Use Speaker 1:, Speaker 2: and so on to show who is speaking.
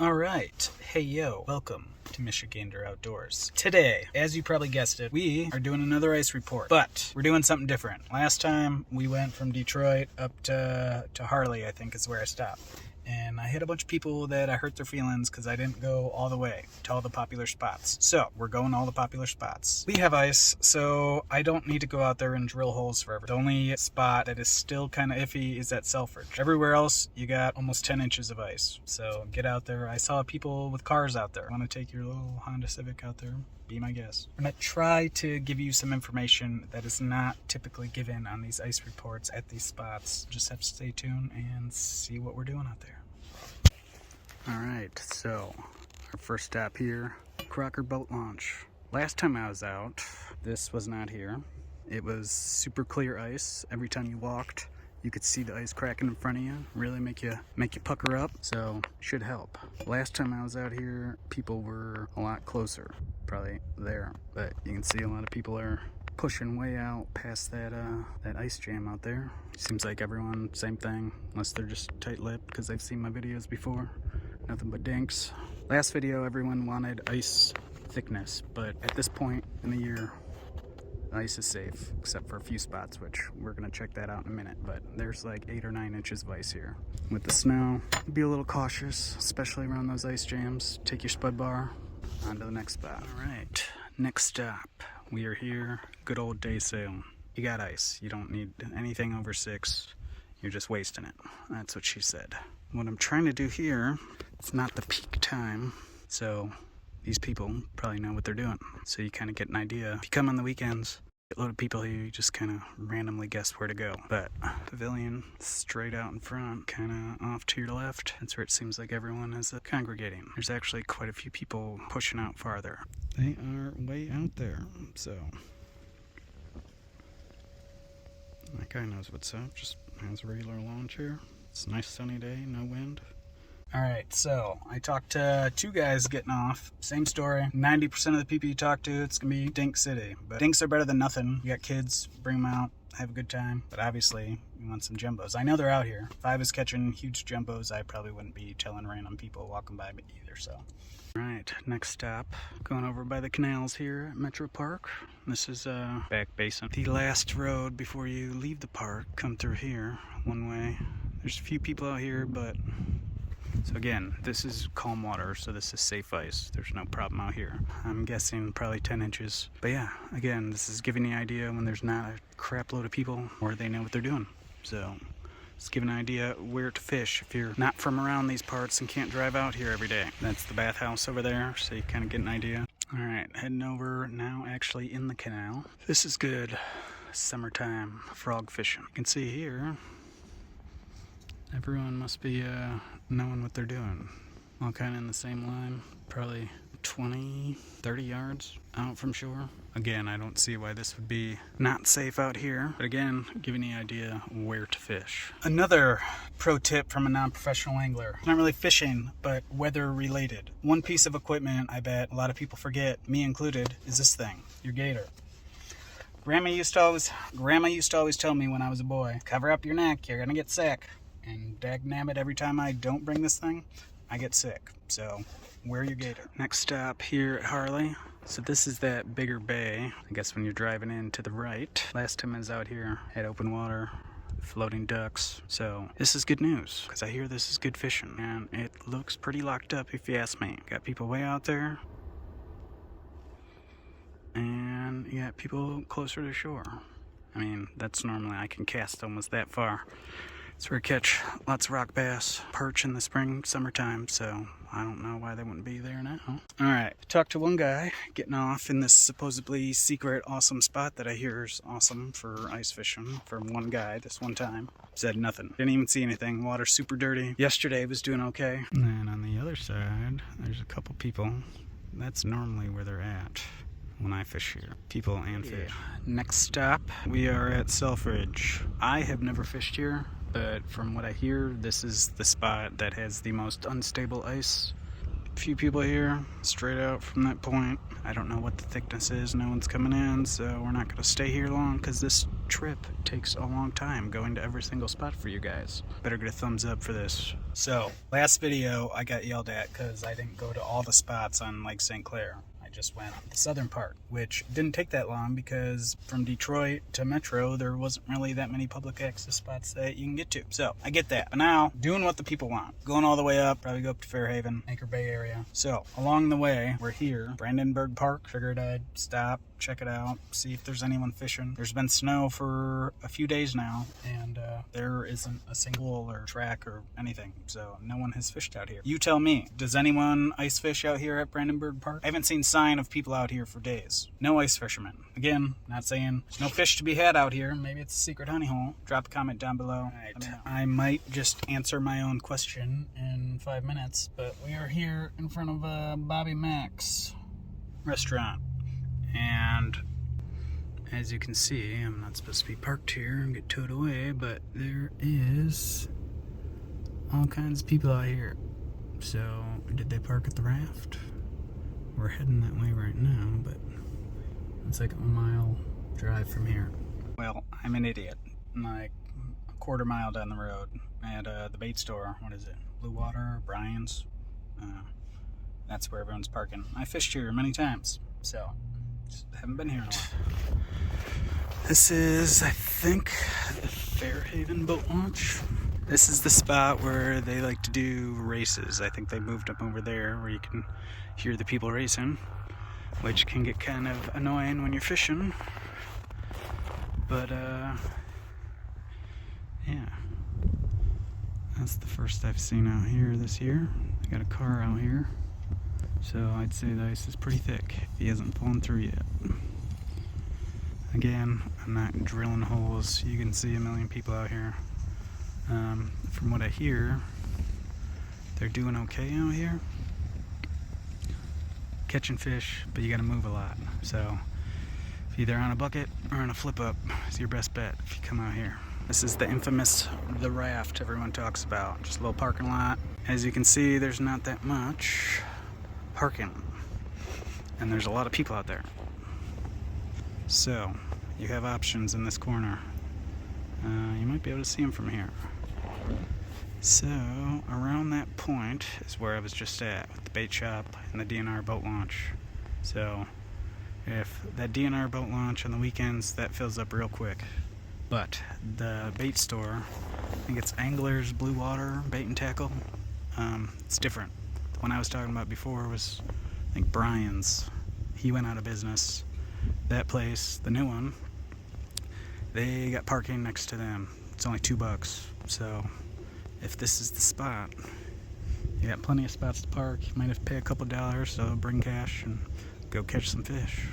Speaker 1: Alright, hey yo, welcome to Michigander Outdoors. Today, as you probably guessed it, we are doing another ice report, but we're doing something different. Last time we went from Detroit up to Harley, I think is where I stopped. And I hit a bunch of people that I hurt their feelings because I didn't go all the way to all the popular spots. So, we're going to all the popular spots. We have ice, so I don't need to go out there and drill holes forever. The only spot that is still kind of iffy is at Selfridge. Everywhere else, you got almost 10 inches of ice. So, get out there. I saw people with cars out there. Want to take your little Honda Civic out there? Be my guest. I'm going to try to give you some information that is not typically given on these ice reports at these spots. Just have to stay tuned and see what we're doing out there. Alright, so our first stop here, Crocker boat launch. Last time I was out, this was not here. It was super clear ice. Every time you walked, you could see the ice cracking in front of you. Really make you pucker up, so should help. Last time I was out here, people were a lot closer, probably there, but you can see a lot of people are pushing way out past that ice jam out there. Seems like everyone, same thing, unless they're just tight-lipped because they've seen my videos before. Nothing but dinks. Last video, everyone wanted ice thickness, but at this point in the year, ice is safe, except for a few spots, which we're gonna check that out in a minute, but there's like 8 or 9 inches of ice here. With the snow, be a little cautious, especially around those ice jams. Take your spud bar, on to the next spot. All right, next stop. We are here, good old day sail. You got ice, you don't need anything over 6. You're just wasting it. That's what she said. What I'm trying to do here, it's not the peak time, so these people probably know what they're doing. So you kind of get an idea. If you come on the weekends, a lot of people here, you just kind of randomly guess where to go. But pavilion, straight out in front, kind of off to your left. That's where it seems like everyone is congregating. There's actually quite a few people pushing out farther. They are way out there, so that guy knows what's up. Just has a regular lawn chair. It's a nice sunny day, no wind. Alright, so I talked to 2 guys getting off. Same story. 90% of the people you talk to, it's going to be Dink City. But dinks are better than nothing. You got kids, bring them out, have a good time. But obviously, you want some jumbos. I know they're out here. If I was catching huge jumbos, I probably wouldn't be telling random people walking by either, so. Alright, next stop. Going over by the canals here at Metropark. This is back basin. The last road before you leave the park. Come through here, one way. There's a few people out here, but so again, this is calm water, so this is safe ice. There's no problem out here. I'm guessing probably 10 inches. But yeah, again, this is giving the idea when there's not a crap load of people or they know what they're doing. So it's giving an idea where to fish if you're not from around these parts and can't drive out here every day. That's the bathhouse over there, so you kind of get an idea. All right, heading over now, actually in the canal. This is good. Summertime frog fishing. You can see here, everyone must be knowing what they're doing. All kind of in the same line, probably 20, 30 yards out from shore. Again, I don't see why this would be not safe out here, but again, giving you an idea where to fish. Another pro tip from a non-professional angler. Not really fishing, but weather related. One piece of equipment I bet a lot of people forget, me included, is this thing, your gator. Grandma used to always tell me when I was a boy, cover up your neck, you're gonna get sick. And dagnabbit, every time I don't bring this thing, I get sick. So, wear your gator. Next stop here at Harley. So this is that bigger bay. I guess when you're driving in to the right. Last time I was out here, had open water, floating ducks. So this is good news, because I hear this is good fishing. And it looks pretty locked up if you ask me. Got people way out there. And you got people closer to shore. I mean, that's normally, I can cast almost that far. It's where I catch lots of rock bass, perch in the spring, summertime, so I don't know why they wouldn't be there now. Alright, talked to one guy getting off in this supposedly secret awesome spot that I hear is awesome for ice fishing from one guy this one time. Said nothing. Didn't even see anything. Water's super dirty. Yesterday was doing okay. And then on the other side, there's a couple people. That's normally where they're at when I fish here. People and fish. Next stop, we are at Selfridge. I have never fished here, but from what I hear, this is the spot that has the most unstable ice. A few people here, straight out from that point. I don't know what the thickness is, no one's coming in, so we're not gonna stay here long because this trip takes a long time going to every single spot for you guys. Better get a thumbs up for this. So, last video I got yelled at because I didn't go to all the spots on Lake St. Clair. I just went the southern part, which didn't take that long because from Detroit to Metro, there wasn't really that many public access spots that you can get to. So, I get that. But now, doing what the people want. Going all the way up, probably go up to Fairhaven, Anchor Bay area. So, along the way, we're here, Brandenburgh Park. Figured I'd stop, check it out, see if there's anyone fishing. There's been snow for a few days now, and there isn't a single or track or anything, so no one has fished out here. You tell me, does anyone ice fish out here at Brandenburgh Park? I haven't seen sign of people out here for days. No ice fishermen. Again, not saying there's no fish to be had out here. Maybe it's a secret honey hole. Drop a comment down below. Right. I might just answer my own question in 5 minutes, but we are here in front of Bobby Mac's restaurant, and as you can see, I'm not supposed to be parked here and get towed away, but there is all kinds of people out here. So, did they park at the Raft? We're heading that way right now, but it's like a mile drive from here. Well, I'm an idiot. Like a quarter mile down the road at the bait store. What is it? Blue Water, Brian's? That's where everyone's parking. I fished here many times, so just haven't been here in a while. This is, I think, the Fairhaven boat launch. This is the spot where they like to do races. I think they moved up over there where you can hear the people racing, which can get kind of annoying when you're fishing. But, yeah. That's the first I've seen out here this year. I got a car out here. So I'd say the ice is pretty thick if he hasn't fallen through yet. Again, I'm not drilling holes. You can see a million people out here. From what I hear, they're doing okay out here. Catching fish, but you gotta move a lot. So either on a bucket or on a flip up is your best bet if you come out here. This is the infamous the Raft everyone talks about. Just a little parking lot. As you can see, there's not that much parking, and there's a lot of people out there. So you have options in this corner. You might be able to see them from here. So around that point is where I was just at with the bait shop and the DNR boat launch. So if that DNR boat launch on the weekends, that fills up real quick. But the bait store, I think it's Angler's Blue Water Bait and Tackle. It's different. The one I was talking about before was, I think, Brian's. He went out of business. That place, the new one, they got parking next to them. It's only $2. So if this is the spot, you got plenty of spots to park. You might have to pay a couple dollars, so bring cash and go catch some fish.